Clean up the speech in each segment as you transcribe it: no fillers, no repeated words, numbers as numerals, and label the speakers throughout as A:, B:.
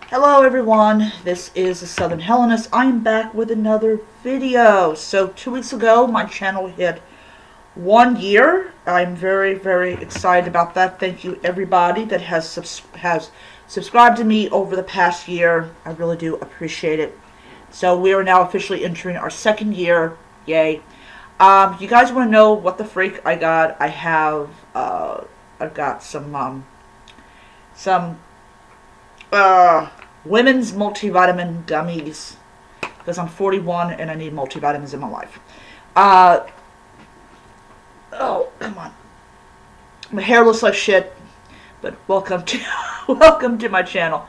A: Hello everyone, this is the Southern Hellenist. I am back with another video. So 2 weeks ago my channel hit 1 year. I'm very excited about that. Thank you everybody that has subscribed to me over the past year. I really do appreciate it. So we are now officially entering our second year. Yay. You guys want to know what the freak I got? I've got some women's multivitamin gummies because I'm 41 and I need multivitamins in my life. Oh, come on. My hair looks like shit, but welcome to welcome to my channel.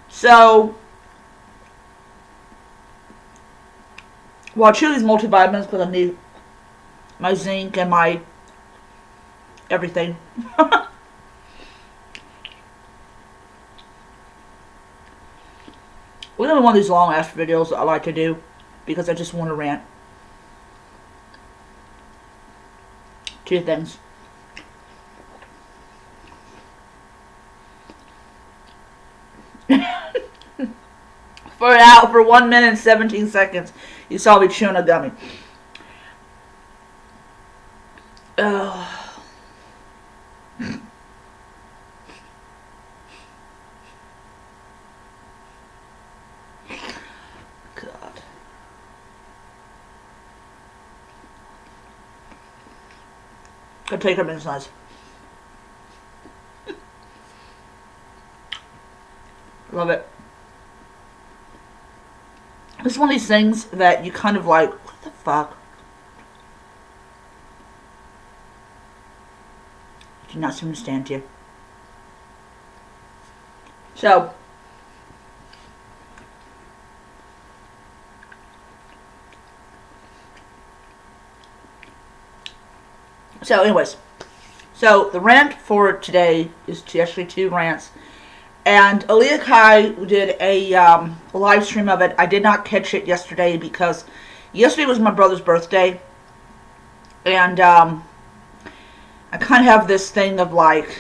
A: So, I choose these multivitamins because I need my zinc and my everything. We're going to one of these long ass videos that I like to do because I just want to rant. Two things. For 1 minute and 17 seconds, you saw me chewing a gummy. God. I'll take her minutes nice. Love it. It's one of these things that you kind of like, what the fuck? I do not understand you. So, anyways, so the rant for today is actually two rants. And Aaliyah Kai did a live stream of it. I did not catch it yesterday because yesterday was my brother's birthday. And I kind of have this thing of like,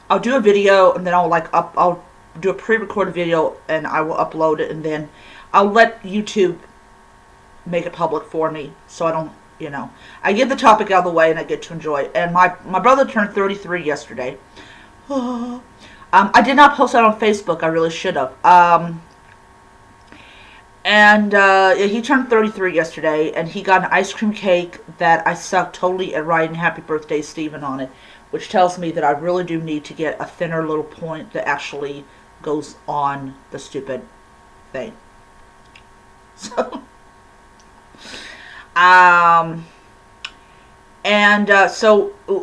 A: I'll do a video and then I'll do a pre-recorded video and I will upload it and then I'll let YouTube make it public for me so I don't, I get the topic out of the way and I get to enjoy it. And my brother turned 33 yesterday. I did not post that on Facebook. I really should have. He turned 33 yesterday, and he got an ice cream cake that I sucked totally at writing "Happy Birthday, Stephen" on it, which tells me that I really do need to get a thinner little point that actually goes on the stupid thing. So,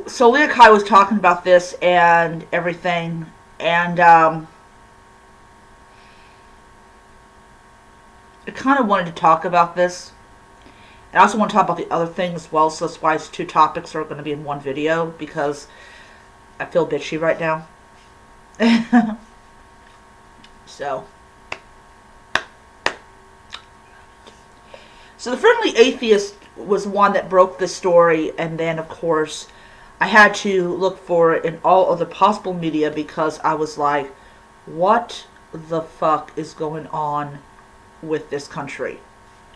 A: so Leah Kai was talking about this and everything. And I kind of wanted to talk about this. And I also want to talk about the other thing as well. So that's why it's two topics are going to be in one video. Because I feel bitchy right now. So the Friendly Atheist was one that broke the story. And then, of course, I had to look for it in all other possible media because I was like, what the fuck is going on with this country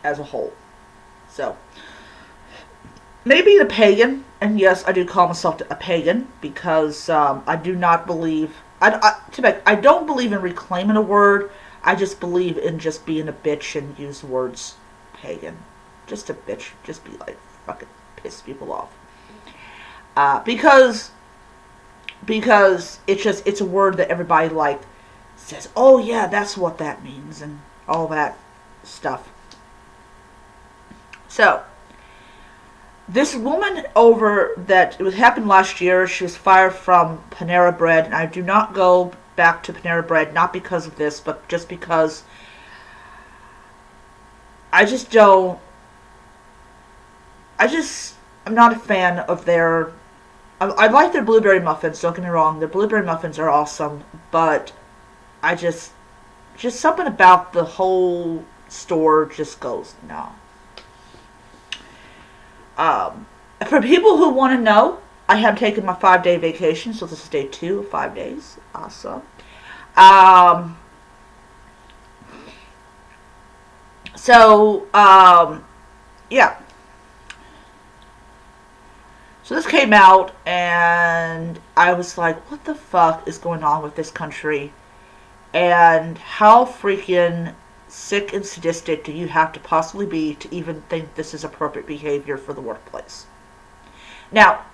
A: as a whole? So, maybe the pagan, and yes, I do call myself a pagan because I do not believe, I don't believe in reclaiming a word. I just believe in just being a bitch and use words pagan. Just a bitch. Just be like, fucking piss people off. Because it's a word that everybody like says, oh yeah, that's what that means and all that stuff. So this woman it was happened last year. She was fired from Panera Bread, and I do not go back to Panera Bread not because of this, but just because I'm not a fan of their. I like their blueberry muffins, don't get me wrong. Their blueberry muffins are awesome, but I just something about the whole store just goes, no. For people who want to know, I have taken my 5-day vacation, so this is day 2 of 5 days. Awesome. So, yeah. So this came out, and I was like, what the fuck is going on with this country? And how freaking sick and sadistic do you have to possibly be to even think this is appropriate behavior for the workplace? Now,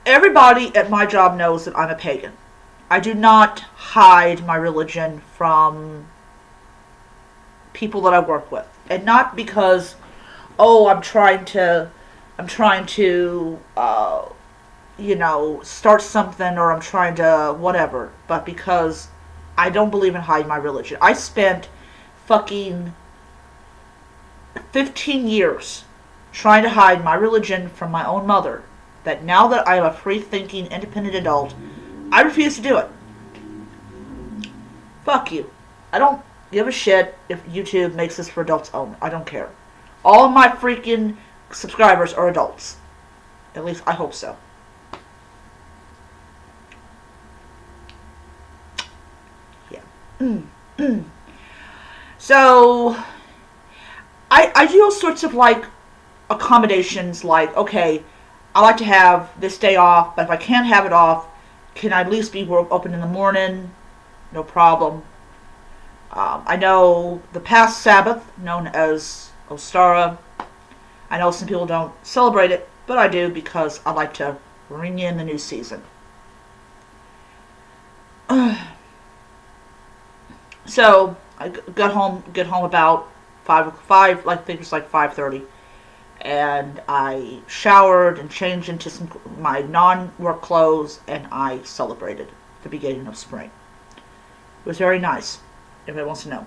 A: everybody at my job knows that I'm a pagan. I do not hide my religion from people that I work with. And not because, oh, I'm trying to, start something, or I'm trying to whatever, but because I don't believe in hiding my religion. I spent fucking 15 years trying to hide my religion from my own mother, that now that I am a free-thinking, independent adult, I refuse to do it. Fuck you. I don't give a shit if YouTube makes this for adults only. I don't care. All of my freaking subscribers are adults. At least I hope so. Yeah. So, I do all sorts of, like, accommodations, like, okay, I like to have this day off, but if I can't have it off, can I at least be open in the morning? No problem. I know the past Sabbath, known as Ostara, I know some people don't celebrate it, but I do because I like to ring in the new season. So I get home about five, like I think it's like 5:30, and I showered and changed into my non-work clothes, and I celebrated the beginning of spring. It was very nice. Everybody wants to know.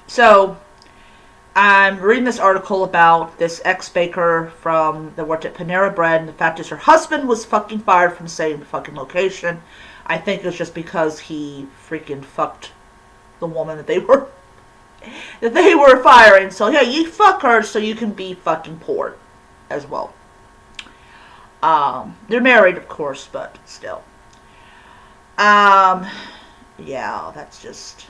A: So, I'm reading this article about this ex-baker that worked at Panera Bread, and the fact is her husband was fucking fired from the same fucking location. I think it was just because he freaking fucked the woman that they were firing. So yeah, you fuck her so you can be fucking poor as well. They're married, of course, but still. Yeah, that's just...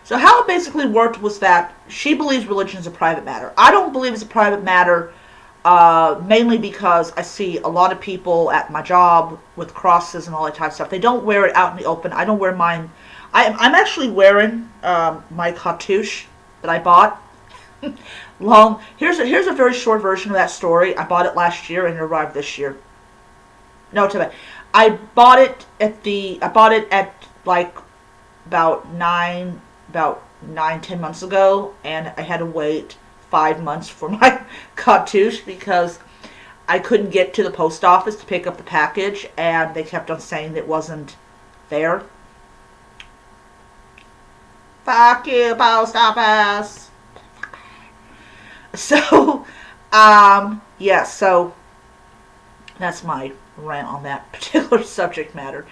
A: So how it basically worked was that she believes religion is a private matter. I don't believe it's a private matter, mainly because I see a lot of people at my job with crosses and all that type of stuff. They don't wear it out in the open. I don't wear mine. I'm actually wearing my cartouche that I bought. Here's a very short version of that story. I bought it last year and it arrived this year. No, too bad. I bought it at like about 10 months ago, and I had to wait 5 months for my cartouche because I couldn't get to the post office to pick up the package, and they kept on saying it wasn't there. Fuck you, post office. So, yeah, so that's my rant on that particular subject matter.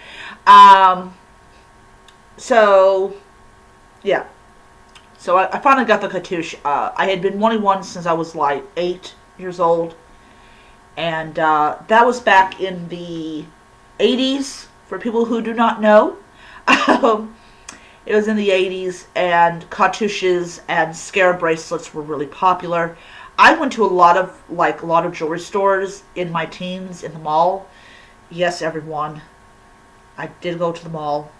A: So, yeah. So I finally got the cartouche. I had been wanting one since I was like 8 years old. And that was back in the 80s, for people who do not know. It was in the 80s, and cartouches and scarab bracelets were really popular. I went to a lot of jewelry stores in my teens in the mall. Yes, everyone. I did go to the mall,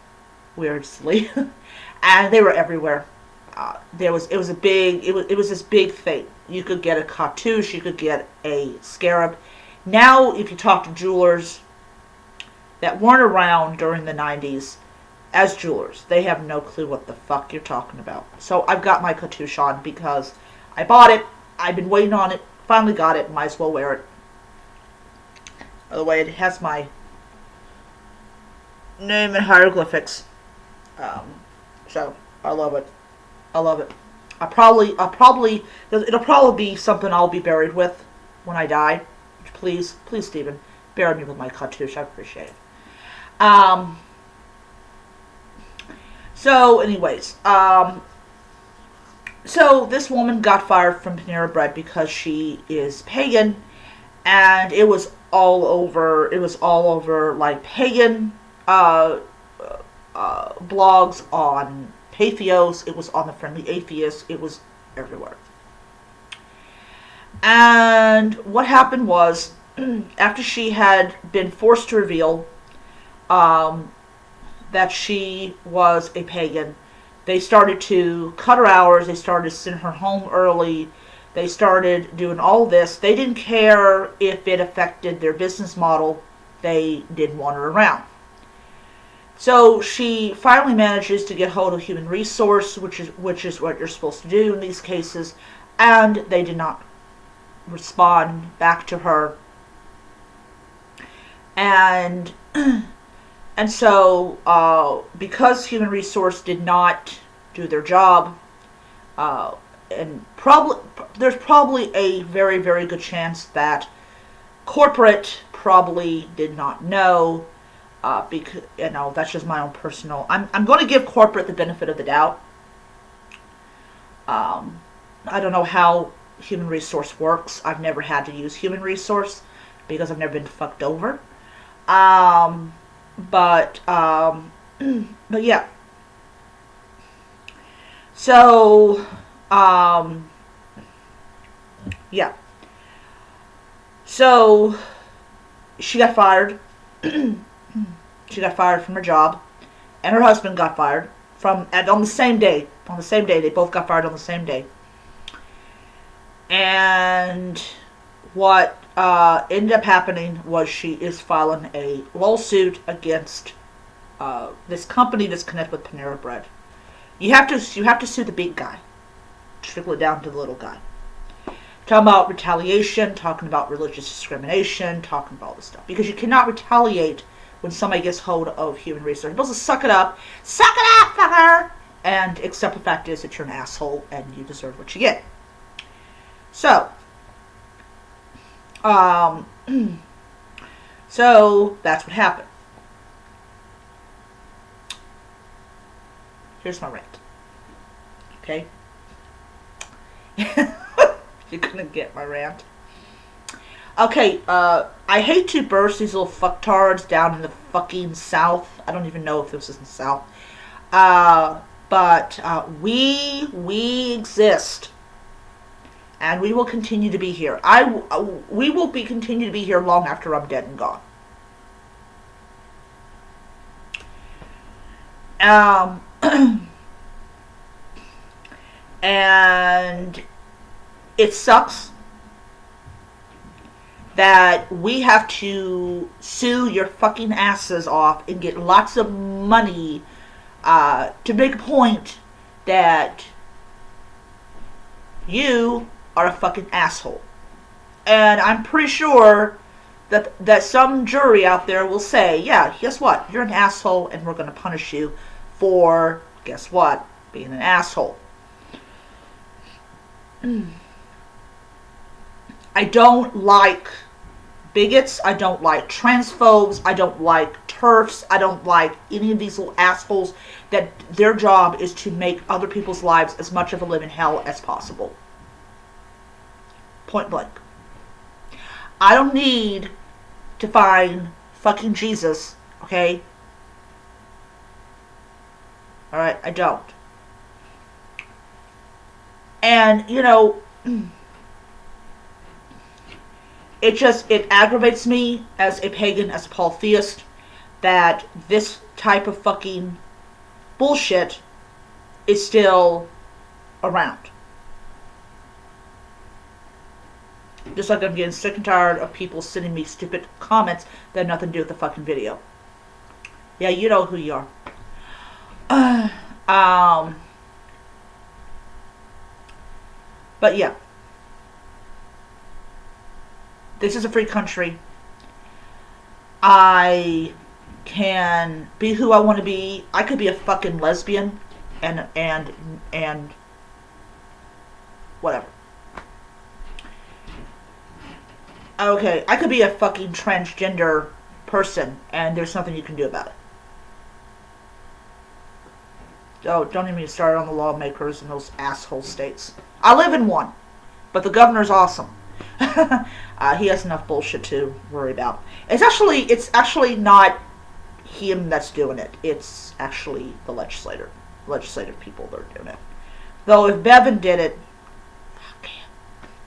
A: weirdly, and they were everywhere. It was this big thing. You could get a cartouche, you could get a scarab. Now, if you talk to jewelers that weren't around during the 90s as jewelers, they have no clue what the fuck you're talking about. So I've got my cartouche on because I bought it. I've been waiting on it. Finally got it. Might as well wear it. By the way, it has my name in hieroglyphics. So I love it. I love it. It'll probably be something I'll be buried with when I die. Please, Stephen, bury me with my cartouche. I appreciate it. So, anyways, so this woman got fired from Panera Bread because she is pagan, and it was all over. It was all over like pagan blogs on Pathos. It was on the Friendly Atheist. It was everywhere. And what happened was, after she had been forced to reveal that she was a pagan, they started to cut her hours. They started to send her home early. They started doing all this. They didn't care if it affected their business model. They didn't want her around. So she finally manages to get hold of human resource, which is what you're supposed to do in these cases, and they did not respond back to her. And so because human resource did not do their job, and there's probably a very, very good chance that corporate probably did not know, because that's just my own personal. I'm going to give corporate the benefit of the doubt. I don't know how human resource works. I've never had to use human resource because I've never been fucked over. But yeah. So yeah. So she got fired. She got fired from her job, and her husband got fired on the same day. On the same day, they both got fired on the same day. And what ended up happening was she is filing a lawsuit against this company that's connected with Panera Bread. You have to sue the big guy, trickle it down to the little guy. Talking about retaliation, talking about religious discrimination, talking about all this stuff, because you cannot retaliate when somebody gets hold of human resources. You're supposed to suck it up, fucker, and accept the fact is that you're an asshole and you deserve what you get. So, so that's what happened. Here's my rant. Okay? You're gonna get my rant. Okay, I hate to burst these little fucktards down in the fucking South. I don't even know if this is in the South. But we exist. And we will continue to be here. We will continue to be here long after I'm dead and gone. And it sucks that we have to sue your fucking asses off and get lots of money to make a point that you are a fucking asshole. And I'm pretty sure that some jury out there will say, yeah, guess what? You're an asshole and we're going to punish you for, guess what? Being an asshole. I don't like bigots. I don't like transphobes. I don't like TERFs. I don't like any of these little assholes that their job is to make other people's lives as much of a living hell as possible. Point blank. I don't need to find fucking Jesus, okay? Alright, I don't. And, it aggravates me as a pagan, as a polytheist, that this type of fucking bullshit is still around. Just like I'm getting sick and tired of people sending me stupid comments that have nothing to do with the fucking video. Yeah, you know who you are. But yeah. This is a free country. I can be who I want to be. I could be a fucking lesbian and whatever. Okay, I could be a fucking transgender person and there's nothing you can do about it. Oh, don't even start on the lawmakers in those asshole states. I live in one, but the governor's awesome. He has enough bullshit to worry about. It's actually not him that's doing it. It's actually the legislative people that are doing it. Though if Bevin did it,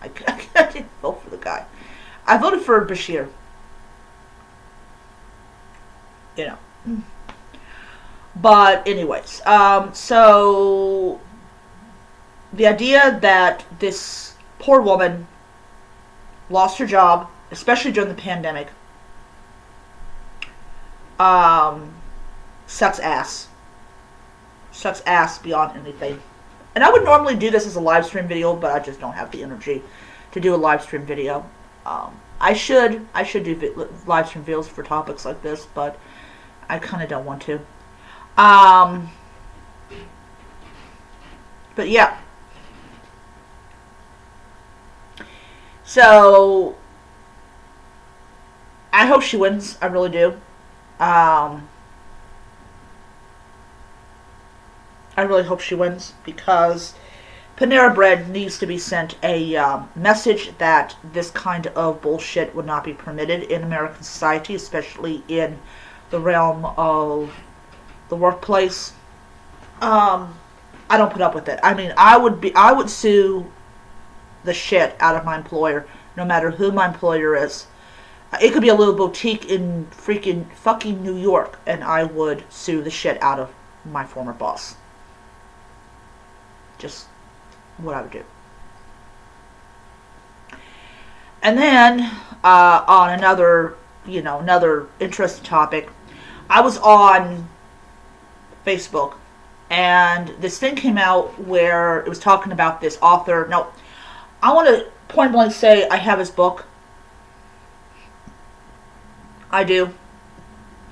A: I didn't vote for the guy. I voted for Bashir. You know. But anyways, so the idea that this poor woman lost her job, especially during the pandemic, sucks ass. Sucks ass beyond anything. And I would normally do this as a live stream video, but I just don't have the energy to do a live stream video. I should do live stream videos for topics like this, but I kind of don't want to. But yeah. So I hope she wins. I really do. I really hope she wins, because Panera Bread needs to be sent a message that this kind of bullshit would not be permitted in American society, especially in the realm of the workplace. I don't put up with it. I mean, I would sue the shit out of my employer, no matter who my employer is. It could be a little boutique in freaking fucking New York, and I would sue the shit out of my former boss. Just what I would do. And then, on another interesting topic, I was on Facebook, and this thing came out where it was talking about this author. No, I want to point blank say I have his book. I do.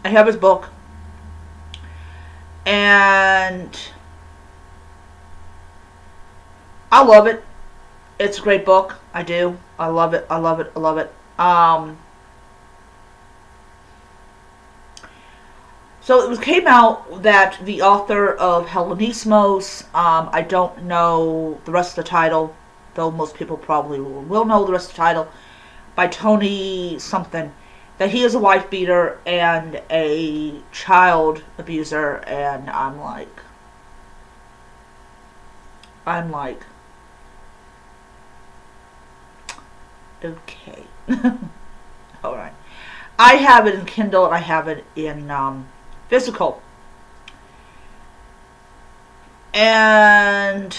A: I have his book. And I love it. It's a great book. I do. I love it. I love it. I love it. So it came out that the author of Hellenismos, I don't know the rest of the title, though most people probably will know the rest of the title, by Tony something, that he is a wife beater and a child abuser, and I'm like, okay. Alright. I have it in Kindle, and I have it in physical. And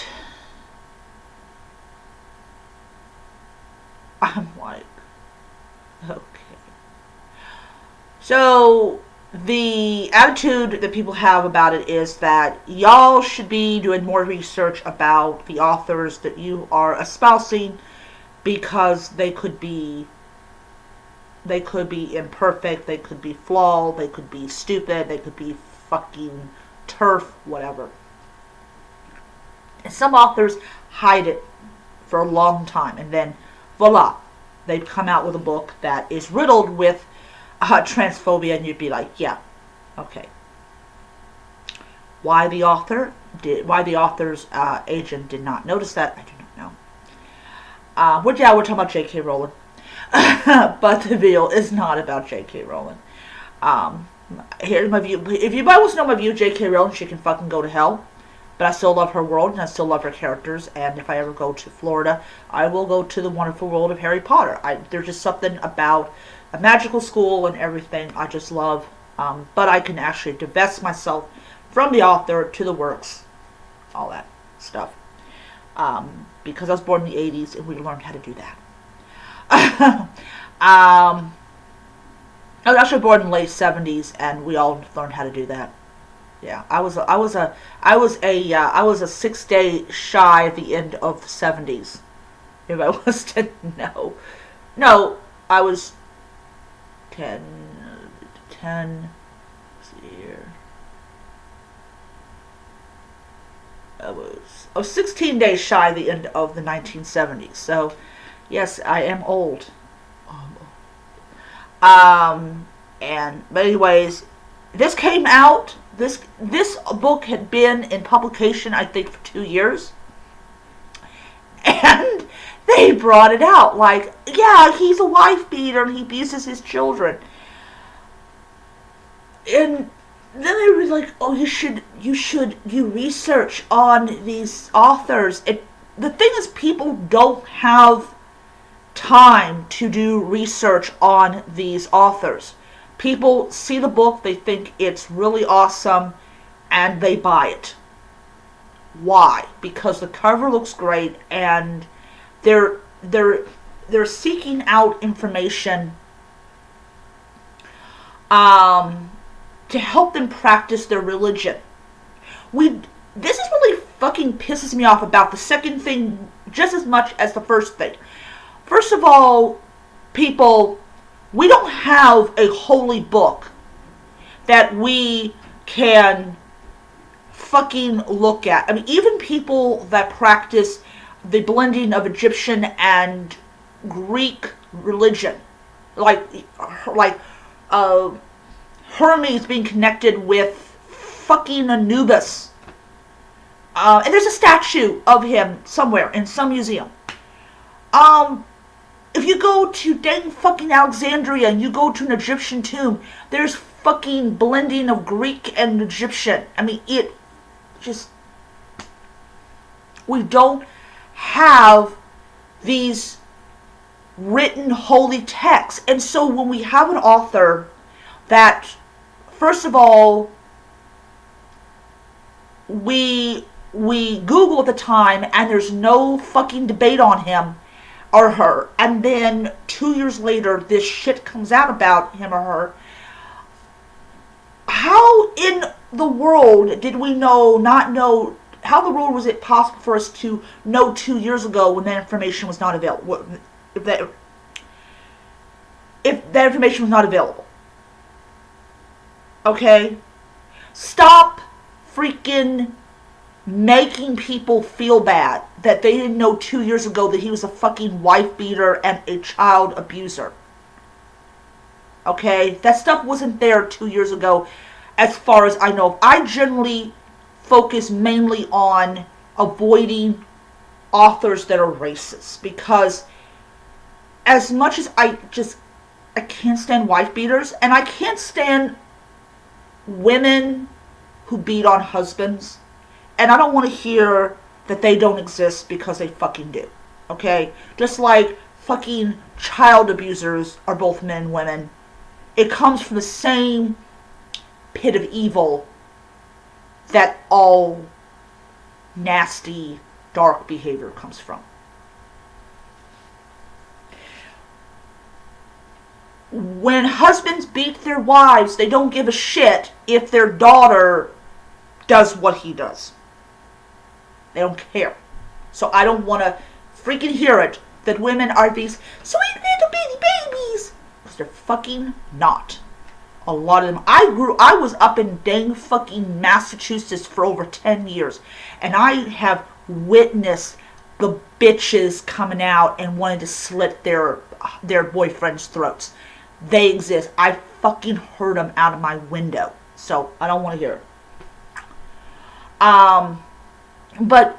A: I'm like, okay. So the attitude that people have about it is that y'all should be doing more research about the authors that you are espousing, because they could be imperfect, they could be flawed, they could be stupid, they could be fucking turf, whatever. And some authors hide it for a long time, and then voila, they've come out with a book that is riddled with transphobia, and you'd be like, yeah, okay. Why the author's agent did not notice that, I do not know. We're talking about J.K. Rowling. But the video is not about J.K. Rowling. Here's my view. If anybody wants to know my view of J.K. Rowling, she can fucking go to hell. But I still love her world, and I still love her characters. And if I ever go to Florida, I will go to the wonderful world of Harry Potter. There's just something about a magical school and everything I just love. But I can actually divest myself from the author to the works, all that stuff. Because I was born in the 80s, and we learned how to do that. I was actually born in the late 70s, and we all learned how to do that. Yeah, I was a 6 day shy at the end of the 70s. If I was to know. No, I was 10, let's see here. I was 16 days shy at the end of the 1970s. So, yes, I am old. But anyways, this came out. This book had been in publication, I think, for 2 years, and they brought it out like, yeah, he's a wife beater and he abuses his children. And then they were like, oh, you should do research on these authors. The thing is, people don't have time to do research on these authors. People see the book, they think it's really awesome, and they buy it. Why? Because the cover looks great, and they're they're they're seeking out information to help them practice their religion. This is really fucking pisses me off about the second thing just as much as the first thing. First of all, people, we don't have a holy book that we can fucking look at. I mean, even people that practice the blending of Egyptian and Greek religion, like Hermes being connected with fucking Anubis. And there's a statue of him somewhere in some museum. If you go to dang fucking Alexandria and you go to an Egyptian tomb, there's fucking blending of Greek and Egyptian. I mean, it just... We don't have these written holy texts. And so when we have an author that, first of all, we Google at the time and there's no fucking debate on him or her, and then 2 years later this shit comes out about him or her, how in the world did we not know, how in the world was it possible for us to know 2 years ago when that information was not available, if that information was not available? Okay? Stop freaking making people feel bad that they didn't know 2 years ago that he was a fucking wife beater and a child abuser. Okay? That stuff wasn't there 2 years ago as far as I know. I generally focus mainly on avoiding authors that are racist, because as much as I can't stand wife beaters, and I can't stand women who beat on husbands, and I don't want to hear that they don't exist, because they fucking do. Okay? Just like fucking child abusers are both men and women. It comes from the same pit of evil that all nasty, dark behavior comes from. When husbands beat their wives, they don't give a shit if their daughter does what he does. They don't care. So I don't want to freaking hear it that women are these sweet little bitty babies. Because they're fucking not. A lot of them. I was up in dang fucking Massachusetts for over 10 years. And I have witnessed the bitches coming out and wanting to slit their boyfriends' throats. They exist. I fucking heard them out of my window. So I don't want to hear it. But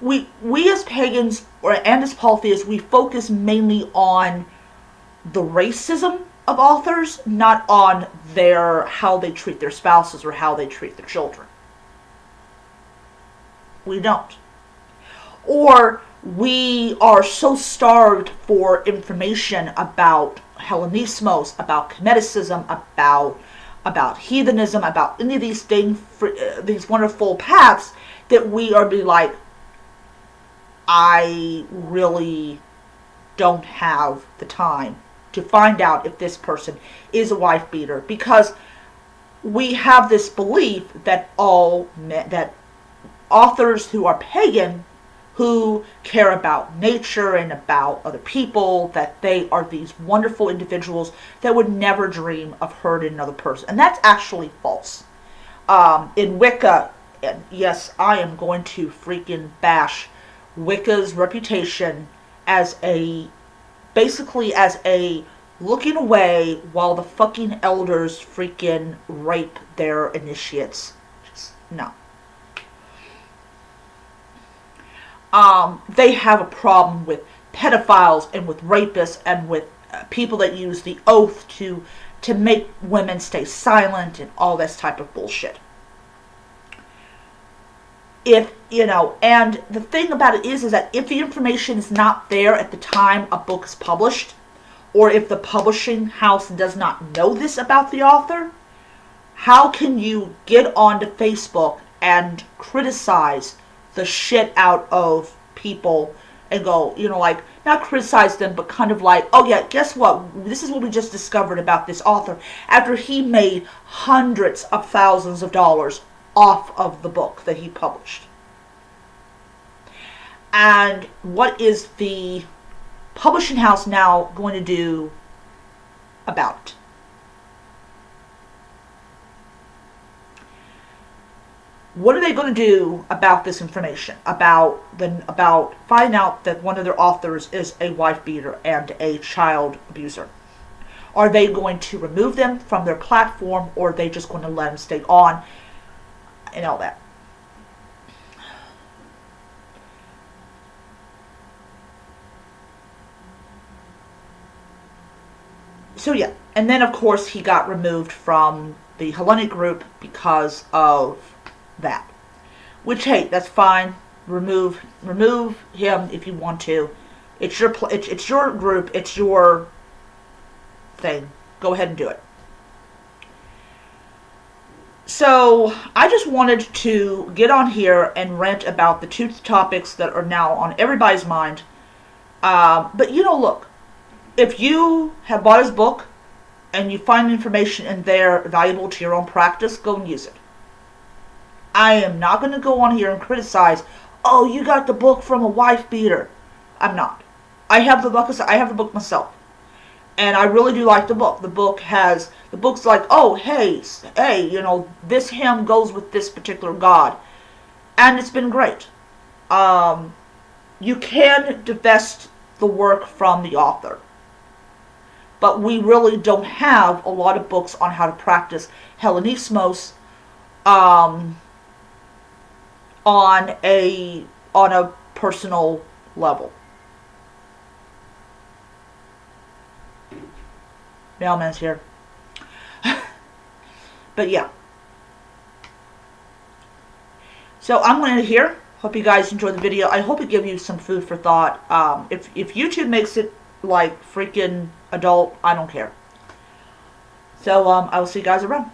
A: we as pagans and as polytheists, we focus mainly on the racism of authors, not on how they treat their spouses or how they treat their children. We don't. Or we are so starved for information about Hellenismos, about Cometicism, about heathenism, about any of these things, these wonderful paths, that we are be like, I really don't have the time to find out if this person is a wife beater, because we have this belief that that authors who are pagan, who care about nature and about other people, that they are these wonderful individuals that would never dream of hurting another person. And that's actually false. In Wicca, and yes, I am going to freaking bash Wicca's reputation as basically as a looking away while the fucking elders freaking rape their initiates. Just, no. They have a problem with pedophiles and with rapists and with people that use the oath to to make women stay silent and all this type of bullshit. If, and the thing about it is that if the information is not there at the time a book is published, or if the publishing house does not know this about the author, how can you get onto Facebook and criticize the shit out of people and go, not criticize them, but kind of like, oh yeah, guess what? This is what we just discovered about this author after he made hundreds of thousands of dollars off of the book that he published. And what is the publishing house now going to do about it? What are they going to do about this information? About finding out that one of their authors is a wife beater and a child abuser? Are they going to remove them from their platform, or are they just going to let them stay on and all that? So yeah, and then of course he got removed from the Hellenic group because of that. Which, hey, that's fine. Remove him if you want to. It's your it's your group. It's your thing. Go ahead and do it. So I just wanted to get on here and rant about the two topics that are now on everybody's mind. But look, if you have bought his book and you find information in there valuable to your own practice, go and use it. I am not going to go on here and criticize, oh, you got the book from a wife beater. I'm not. I have the book myself. And I really do like the book. The book's like, oh, hey, this hymn goes with this particular god. And it's been great. You can divest the work from the author. But we really don't have a lot of books on how to practice Hellenismos on a personal level. Mailman's here. But yeah. So I'm going to end here. Hope you guys enjoyed the video. I hope it gave you some food for thought. If YouTube makes it like freaking adult, I don't care. So I will see you guys around.